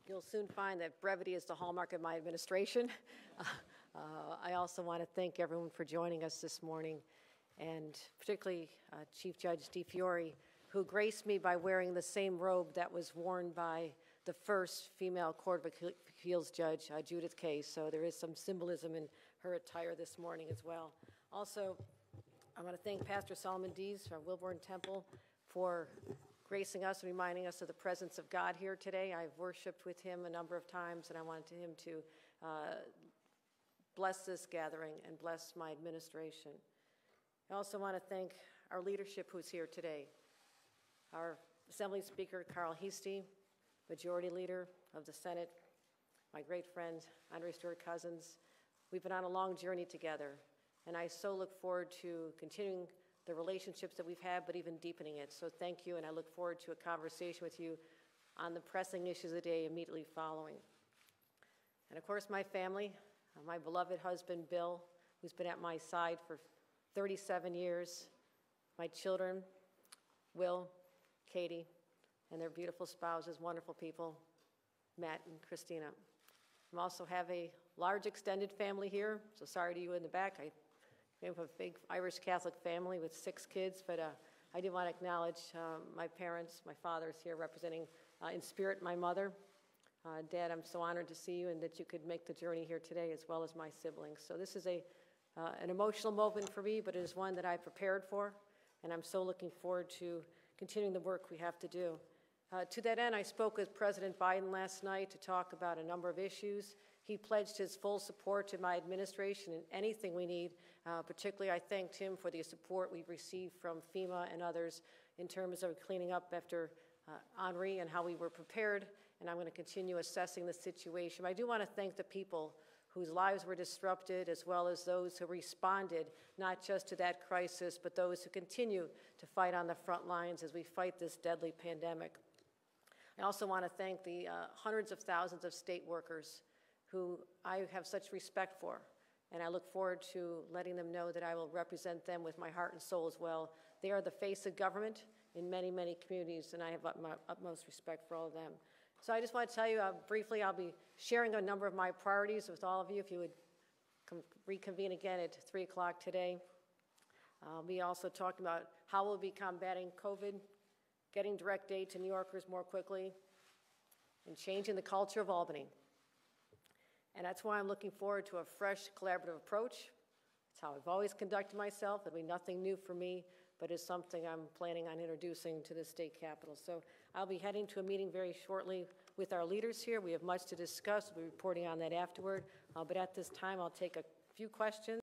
You'll soon find that brevity is the hallmark of my administration. I also want to thank everyone for joining us this morning, and particularly Chief Judge DeFiore, who graced me by wearing the same robe that was worn by the first female Court of Appeals judge, Judith Case. So there is some symbolism in her attire this morning as well. Also, I want to thank Pastor Solomon Dees from Wilburn Temple for gracing us and reminding us of the presence of God here today. I've worshiped with him a number of times, and I wanted him to bless this gathering and bless my administration. I also want to thank our leadership who's here today. Our Assembly Speaker, Carl Heastie, Majority Leader of the Senate, my great friend, Andre Stewart Cousins. We've been on a long journey together, and I so look forward to continuing the relationships that we've had, but even deepening it. So thank you, and I look forward to a conversation with you on the pressing issues of the day immediately following. And of course, my family, my beloved husband, Bill, who's been at my side for 37 years, my children, Will, Katie, and their beautiful spouses, wonderful people, Matt and Christina. I also have a large extended family here, so sorry to you in the back. I came from a big Irish Catholic family with 6 kids, but I do want to acknowledge my parents. My father's here representing in spirit my mother. Dad, I'm so honored to see you and that you could make the journey here today, as well as my siblings. So this is an emotional moment for me, but it is one that I prepared for, and I'm so looking forward to continuing the work we have to do. To that end, I spoke with President Biden last night to talk about a number of issues. He pledged his full support to my administration in anything we need. Particularly, I thanked him for the support we've received from FEMA and others in terms of cleaning up after Henri and how we were prepared, and I'm going to continue assessing the situation. But I do want to thank the people whose lives were disrupted, as well as those who responded not just to that crisis, but those who continue to fight on the front lines as we fight this deadly pandemic. I also want to thank the hundreds of thousands of state workers who I have such respect for, and I look forward to letting them know that I will represent them with my heart and soul as well. They are the face of government in many, many communities, and I have my utmost respect for all of them. So I just want to tell you briefly, I'll be sharing a number of my priorities with all of you if you would reconvene again at 3 o'clock today. We also talked about how we'll be combating COVID, getting direct aid to New Yorkers more quickly, and changing the culture of Albany. And that's why I'm looking forward to a fresh collaborative approach. It's how I've always conducted myself. It'll be nothing new for me, but it's something I'm planning on introducing to the state capitol. So I'll be heading to a meeting very shortly with our leaders here. We have much to discuss. We'll be reporting on that afterward. But at this time, I'll take a few questions.